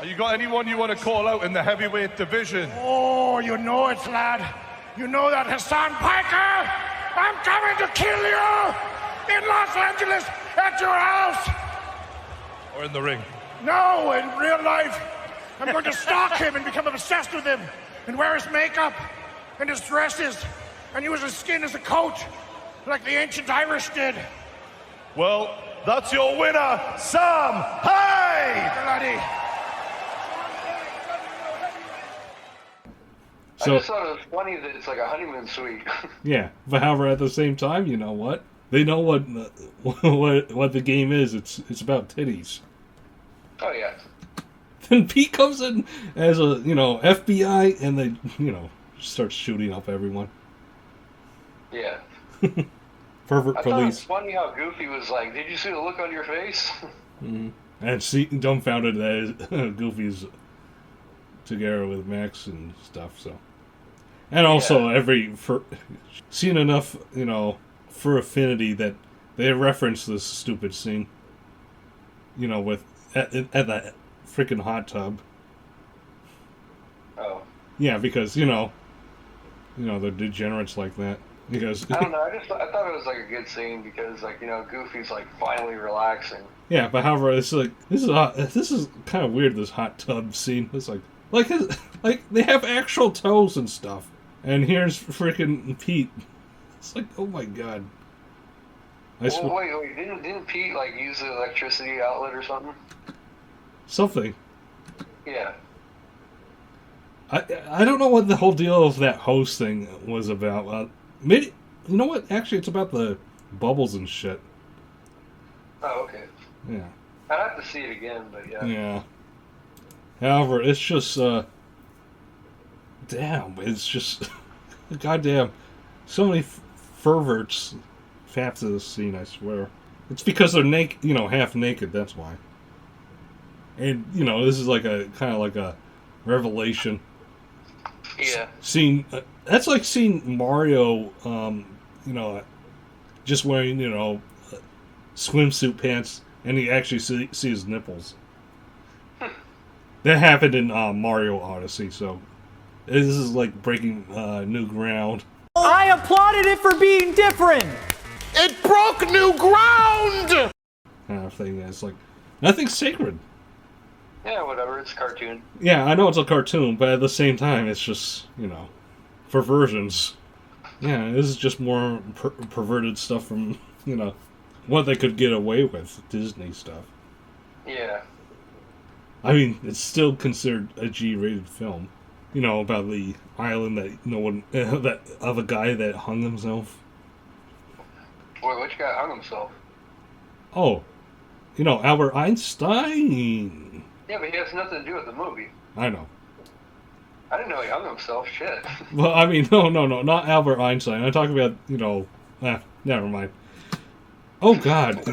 You got anyone you want to call out in the heavyweight division? Oh, you know it, lad. You know that Hassan Piker? I'm coming to kill you in Los Angeles at your house. Or in the ring? No, in real life. I'm going to stalk him and become obsessed with him and wear his makeup and his dresses and use his skin as a coat like the ancient Irish did. Well, that's your winner, Sam Hyde! Bloody. So, I just thought it was funny that it's like a honeymoon suite. Yeah, but however, at the same time, you know what? They know what the game is. It's about titties. Oh yeah. Then Pete comes in as a FBI, and they start shooting up everyone. Yeah. Pervert I police. thought it was funny how Goofy was like, "Did you see the look on your face?" Mm-hmm. And dumbfounded that Goofy's together with Max and stuff. So, and also seen enough for affinity that they reference this stupid scene. With at that freaking hot tub. Oh. Yeah, because they're degenerates like that. Because I don't know. I thought it was like a good scene because Goofy's like finally relaxing. Yeah, but however, it's like this is kind of weird. This hot tub scene. It's like they have actual toes and stuff, and here's freaking Pete. It's like, oh my god. Wait, didn't Pete use the electricity outlet or something? Something. Yeah. I don't know what the whole deal of that hose thing was about. Maybe you know what? Actually, it's about the bubbles and shit. Oh, okay. Yeah. I'd have to see it again, but yeah. Yeah. However, it's just damn. It's just goddamn. So many perverts fap to this scene. I swear. It's because they're naked. Half naked. That's why. And this is like a kind of like a revelation. Yeah. Seeing that's like seeing Mario, just wearing swimsuit pants, and you actually see his nipples. That happened in Mario Odyssey, so this is like breaking new ground. I applauded it for being different. It broke new ground. Kind of thing. It's like nothing's sacred. Yeah, whatever. It's a cartoon. Yeah, I know it's a cartoon, but at the same time, it's just, perversions. Yeah, this is just more perverted stuff from, what they could get away with, Disney stuff. Yeah. I mean, it's still considered a G-rated film. About the island that no one, of a guy that hung himself. Wait, which guy hung himself? Oh, Albert Einstein. Yeah, but he has nothing to do with the movie. I know. I didn't know he hung himself. Shit. Well, I mean, no, not Albert Einstein. I'm talking about, never mind. Oh, God.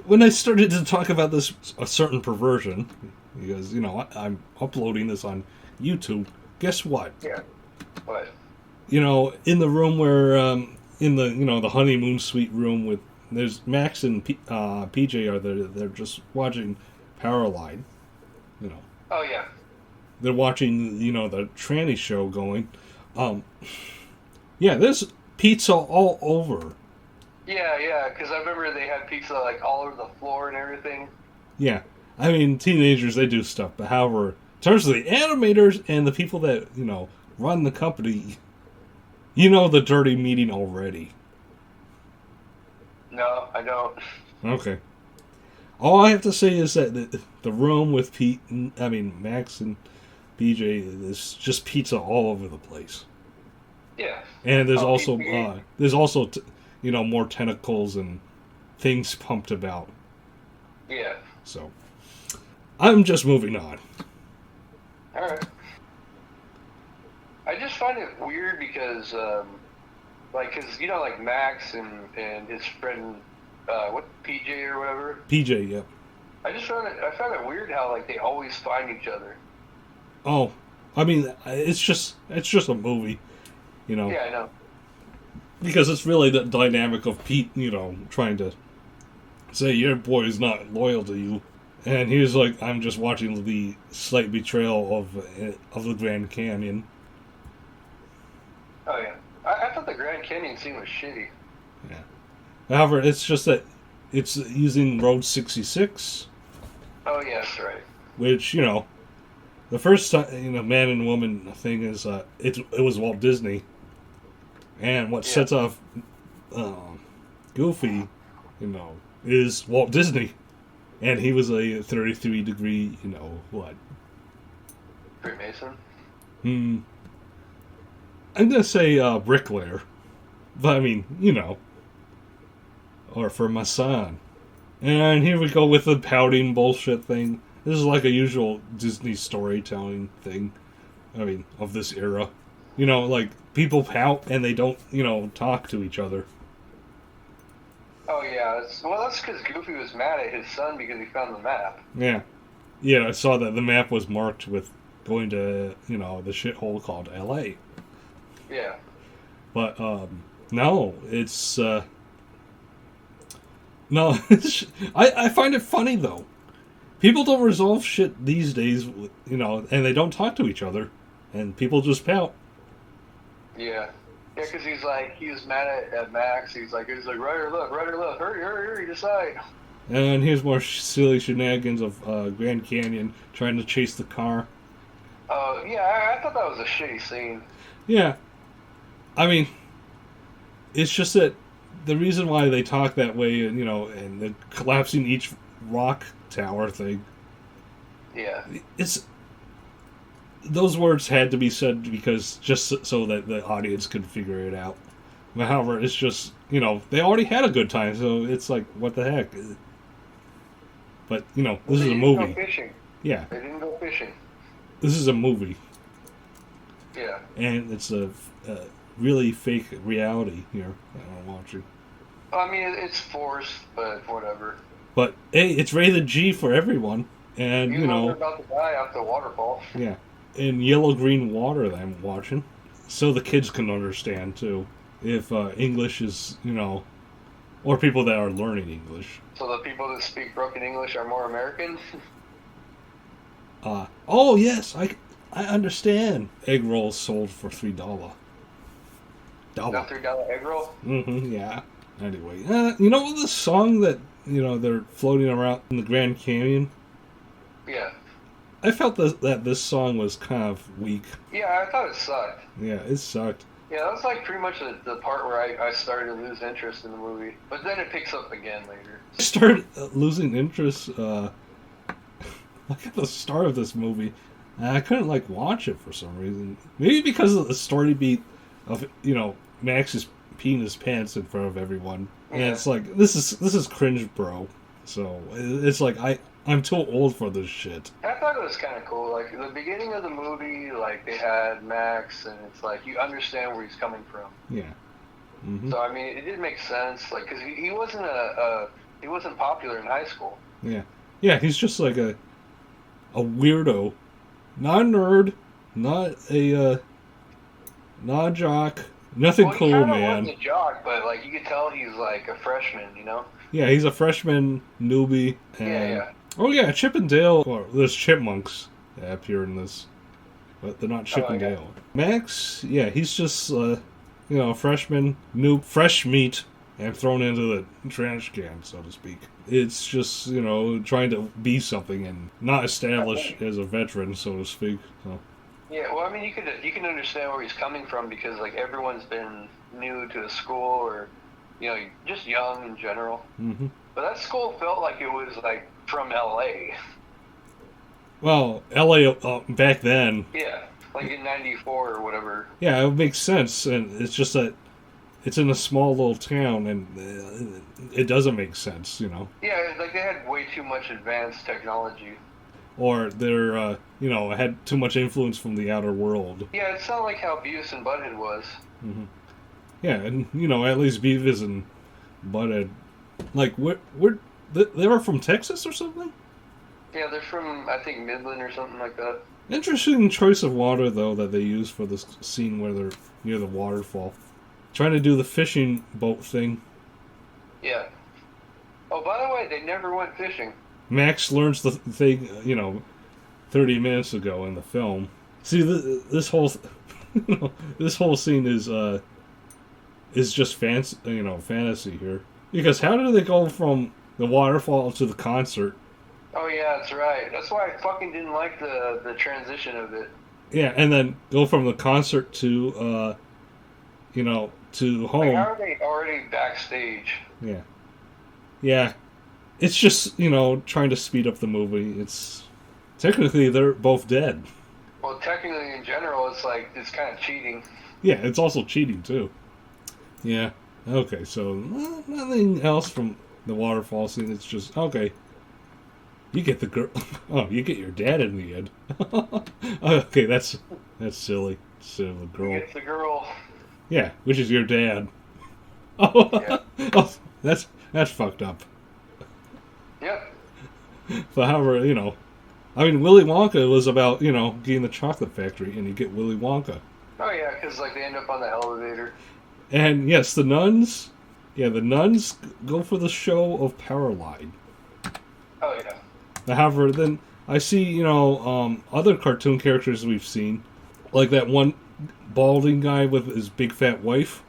When I started to talk about a certain perversion, because, I'm uploading this on YouTube, guess what? Yeah. What? In the room where, in the, the honeymoon suite room there's Max and PJ are there. They're just watching Powerline. Oh, yeah. They're watching, the tranny show going. Yeah, there's pizza all over. Yeah, because I remember they had pizza, all over the floor and everything. Yeah. I mean, teenagers, they do stuff. But however, in terms of the animators and the people that, run the company, the dirty meeting already. No, I don't. Okay. All I have to say is that the room with Max and BJ, there's just pizza all over the place. Yeah. And there's also more tentacles and things pumped about. Yeah. So, I'm just moving on. All right. I just find it weird because, Max and his friend, PJ or whatever? PJ, yep. I found it weird how, they always find each other. Oh, I mean, it's just a movie, Yeah, I know. Because it's really the dynamic of Pete, trying to say your boy is not loyal to you, And he was like, I'm just watching the slight betrayal of the Grand Canyon. Oh yeah, I thought the Grand Canyon scene was shitty. Yeah. However, it's just that it's using Road 66. Oh yeah, that's right. Which, the first time, man and woman thing is, it was Walt Disney. And what sets off Goofy, is Walt Disney. And he was a 33 degree, what? Freemason? I'm going to say bricklayer. But I mean, or for my son. And here we go with the pouting bullshit thing. This is like a usual Disney storytelling thing. I mean, of this era. Like, people pout and they don't, talk to each other. Oh yeah, that's because Goofy was mad at his son because he found the map. Yeah. Yeah, I saw that the map was marked with going to, the shithole called L.A. Yeah. But, no, it's, no, I find it funny, though. People don't resolve shit these days, and they don't talk to each other, and people just pout. Yeah. Yeah, because he was mad at Max. He's like, right or left, hurry, decide. And here's more silly shenanigans of Grand Canyon trying to chase the car. Oh, yeah, I thought that was a shitty scene. Yeah. I mean, it's just that the reason why they talk that way, and the collapsing each rock tower thing. Yeah. It's... Those words had to be said because just so that the audience could figure it out. However, it's just, they already had a good time, so it's like, what the heck? But, this is a movie. They didn't go fishing. Yeah. They didn't go fishing. This is a movie. Yeah. And it's a really fake reality here that I'm watching. Well, I mean, it's forced, but whatever. But, hey, it's rated G for everyone. And, They're about to die off the waterfall. Yeah. In yellow-green water that I'm watching. So the kids can understand, too. If English is, or people that are learning English. So the people that speak broken English are more American? Oh, yes, I understand. Egg rolls sold for $3. Not $3 egg roll? Mm-hmm, yeah. Anyway, the song that, they're floating around in the Grand Canyon? Yeah. I felt that this song was kind of weak. Yeah, I thought it sucked. Yeah, it sucked. Yeah, that was like pretty much the part where I started to lose interest in the movie. But then it picks up again later. I started losing interest, like at the start of this movie. And I couldn't, watch it for some reason. Maybe because of the story beat of, Max is peeing his pants in front of everyone. And it's like, this is cringe, bro. So, it's like, I'm too old for this shit. I thought it was kind of cool. Like, the beginning of the movie, they had Max, and it's like, you understand where he's coming from. Yeah. Mm-hmm. So, I mean, it did make sense. Like, because he wasn't he wasn't popular in high school. Yeah. Yeah, he's just like a weirdo. Not a nerd. Not a jock. Nothing cool, man. He wasn't a jock, but, you could tell he's, a freshman, Yeah, he's a freshman newbie. And, yeah. Oh, yeah, Chip and Dale. Or there's chipmunks that appear in this. But they're not Chip and Dale. Max, yeah, he's just, a freshman, new, fresh meat, and thrown into the trash can, so to speak. It's just, trying to be something and not established as a veteran, so to speak. So. Yeah, well, I mean, you can understand where he's coming from because, everyone's been new to the school or, just young in general. Mm-hmm. But that school felt like it was, from L.A. Well, L.A. Back then. Yeah, in 94 or whatever. Yeah, it makes sense, and it's just that it's in a small little town, and it doesn't make sense, Yeah, they had way too much advanced technology. Or they're, had too much influence from the outer world. Yeah, it's not like how Beavis and Butthead was. Mm-hmm. Yeah, and, at least Beavis and Butthead, they were from Texas or something? Yeah, they're from, I think, Midland or something like that. Interesting choice of water, though, that they use for this scene where they're near the waterfall. Trying to do the fishing boat thing. Yeah. Oh, by the way, they never went fishing. Max learns the thing, 30 minutes ago in the film. See, this whole this whole scene is just fantasy here. Because how did they go from the waterfall to the concert? Oh yeah, that's right. That's why I fucking didn't like the transition of it. Yeah, and then go from the concert to to home. Like, how are they already backstage? Yeah. Yeah. It's just, trying to speed up the movie. It's technically they're both dead. Well, technically, in general, it's kind of cheating. Yeah, it's also cheating too. Yeah. Okay, so nothing else from the waterfall scene. It's just okay. You get the girl. Oh, you get your dad in the end. Okay, that's silly. Instead of the girl. You get the girl. Yeah, which is your dad. Oh, Yeah. oh that's fucked up. Yep. But however, Willy Wonka was about, getting the chocolate factory, and you get Willy Wonka. Oh yeah, because they end up on the elevator. And yes, the nuns go for the show of Powerline. Oh yeah. However, then I see, other cartoon characters we've seen, like that one balding guy with his big fat wife.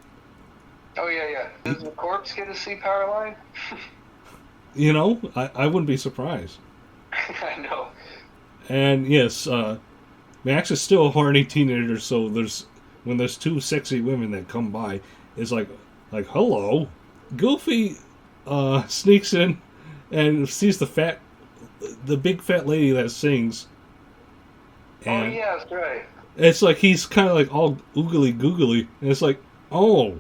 Oh yeah, yeah. Does the corpse get to see Powerline? I wouldn't be surprised. I know. And yes, Max is still a horny teenager, so when there's two sexy women that come by, it's like hello. Goofy sneaks in and sees the big fat lady that sings. And Oh yeah, that's right. it's like he's kind of like all oogly googly, and it's like, oh,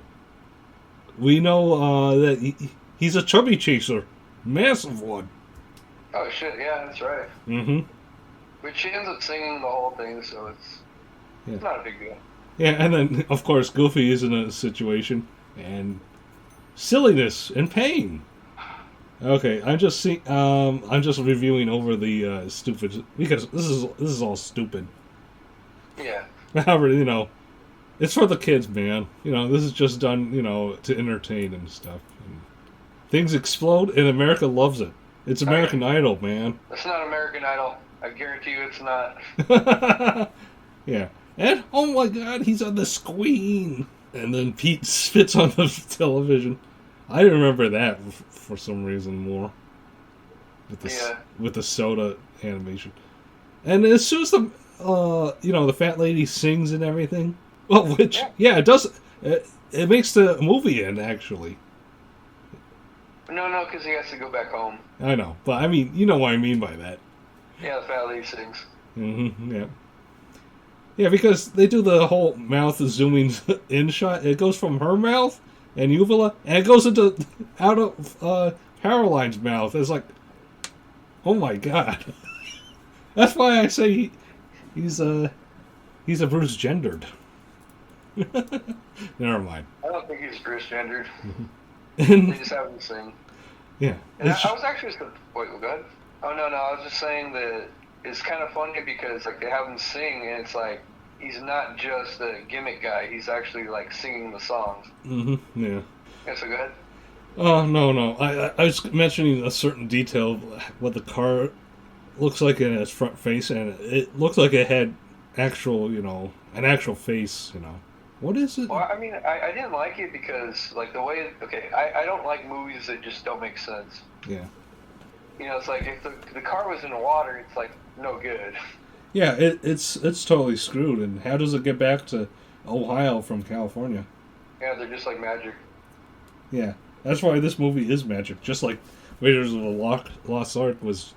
we know that he's a chubby chaser, massive one. Oh shit, yeah, that's right. Mm-hmm. But she ends up singing the whole thing, so it's not a big deal. Yeah, and then of course Goofy is in a situation and silliness and pain. Okay, I'm just reviewing over the stupid because this is all stupid. Yeah. However, it's for the kids, man. This is just done, to entertain and stuff. And things explode, and America loves it. It's American Idol, man. It's not American Idol. I guarantee you it's not. Yeah. And, oh my god, he's on the screen! And then Pete spits on the television. I remember that for some reason more. With the soda animation. And as soon as the fat lady sings and everything, well, it does, it makes the movie end, actually. No, because he has to go back home. I know, but I mean, you know what I mean by that. Yeah, the fat lady sings. Mm-hmm, yeah. Yeah, because they do the whole mouth zooming in shot. It goes from her mouth and uvula, and it goes out of Caroline's mouth. It's like, oh my god. That's why I say he's a Bruce gendered. Never mind. I don't think he's Bruce gendered. And, They just have him sing. yeah. And I was actually wait, go ahead. Oh no, I was just saying that it's kind of funny because they have him sing, and it's like he's not just a gimmick guy. He's actually singing the songs. Mm-hmm. Yeah. Yeah, so go ahead. Oh no! I was mentioning a certain detail of what the car looks like in its front face, and it looks like it had actual, an actual face. What is it? Well, I mean, I didn't like it because the way. Okay, I don't like movies that just don't make sense. Yeah. It's like if the car was in the water, it's no good. Yeah, it's totally screwed. And how does it get back to Ohio from California? Yeah, they're just like magic. Yeah, that's why this movie is magic. Just like Raiders of the Lost Ark was,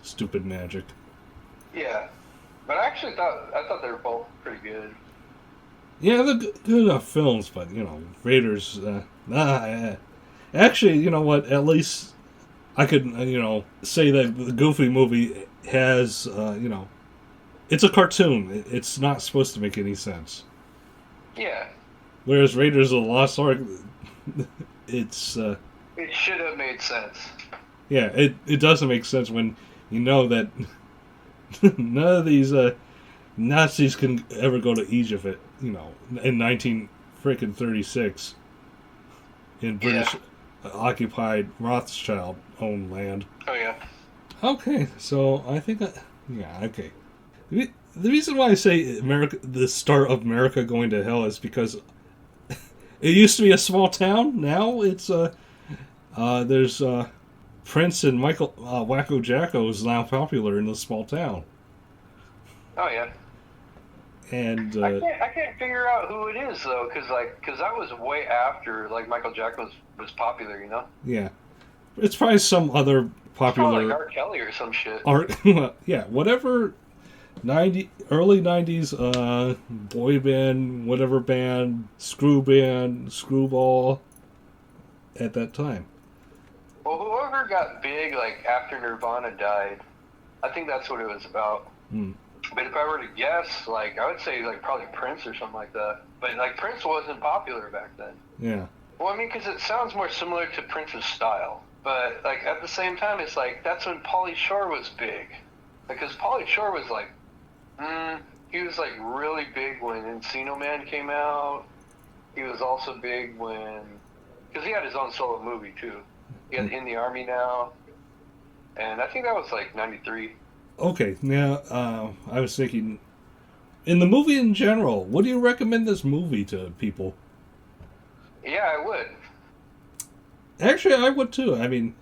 stupid magic. Yeah, but I actually thought they were both pretty good. Yeah, they're good enough films, but Raiders. Actually, you know what? At least I could, say that the Goofy movie has, it's a cartoon. It's not supposed to make any sense. Yeah. Whereas Raiders of the Lost Ark, it's. It should have made sense. Yeah, it doesn't make sense when you know that none of these Nazis can ever go to Egypt in 1936 in British occupied Rothschild owned land. Oh yeah. Okay, so I think yeah, okay. The reason why I say America, the start of America going to hell, is because it used to be a small town. Now it's there's Prince and Michael Wacko Jacko is now popular in this small town. Oh yeah. And I can't figure out who it is though, because that was way after like Michael Jackson was popular, you know. yeah, it's probably some other It's probably popular like R. Kelly or some shit. art. Yeah, whatever. Early 90s boy band, whatever band, screwball at that time. Well, whoever got big like after Nirvana died, I think that's what it was about. But if I were to guess, like I would say like probably Prince or something like that. But like Prince wasn't popular back then. Yeah. Well, I mean, because it sounds more similar to Prince's style. But like at the same time, it's like that's when Pauly Shore was big, because Pauly Shore was like. He was like really big when Encino Man came out. He was also big because he had his own solo movie too. He had In the Army Now, and I think that was like '93. Okay, now I was thinking, in the movie in general, would you recommend this movie to people? Yeah, I would. Actually, I would too. I mean,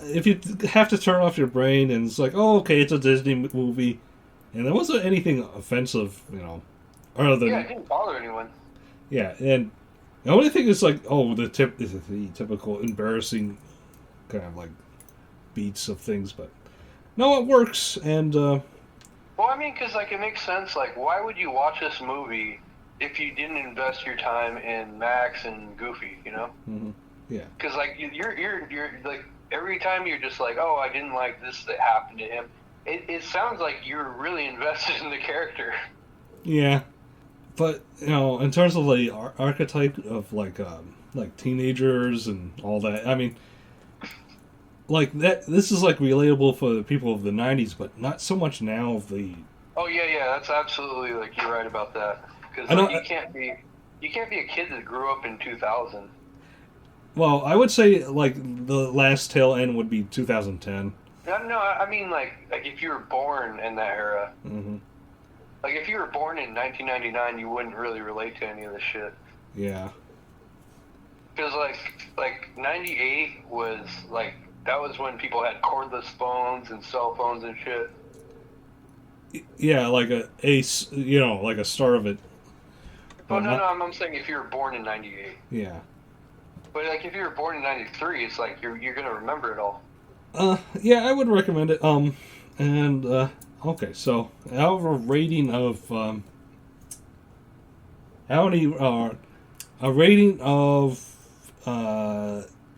if you have to turn off your brain and it's like, oh, okay, it's a Disney movie. And there wasn't anything offensive, you know, other than... Yeah, it didn't bother anyone. Yeah, and the only thing is like, oh, the typical embarrassing kind of like beats of things, but no, it works, and... Well, I mean, because like it makes sense, like why would you watch this movie if you didn't invest your time in Max and Goofy, you know? Mm-hmm. Yeah. Because like you're like, every time you're just like, oh, I didn't like this that happened to him. It sounds like you're really invested in the character. Yeah, but you know, in terms of the archetype of like teenagers and all that, I mean, like that. This is like relatable for the people of the '90s, but not so much now of the. Oh yeah, that's absolutely like you're right about that. Because like, you can't be a kid that grew up in 2000. Well, I would say like the last tail end would be 2010. No, I mean like if you were born in that era. Mm-hmm. Like if you were born in 1999, you wouldn't really relate to any of this shit. Yeah. Because like 98 was like that was when people had cordless phones and cell phones and shit. Yeah, like a start of it. Oh no, I'm saying if you were born in 98. Yeah. But like if you were born in 93, it's like you're gonna remember it all. Yeah, I would recommend it. Okay, so out of a rating of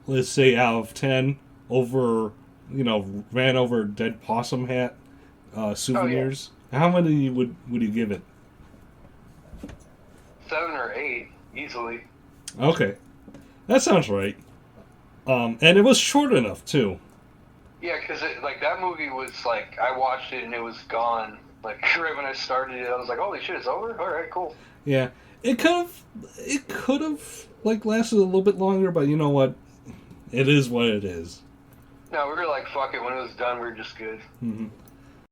let's say out of 10 over, ran over dead possum hat souvenirs. Oh, yeah. How many would you give it? 7 or 8 easily. Okay, that sounds right. And it was short enough too. Yeah, because that movie was like, I watched it and it was gone. Like, right when I started it, I was like, holy shit, it's over? Alright, cool. Yeah. It could have, lasted a little bit longer, but you know what? It is what it is. No, we were like, fuck it, when it was done, we were just good. Mm-hmm.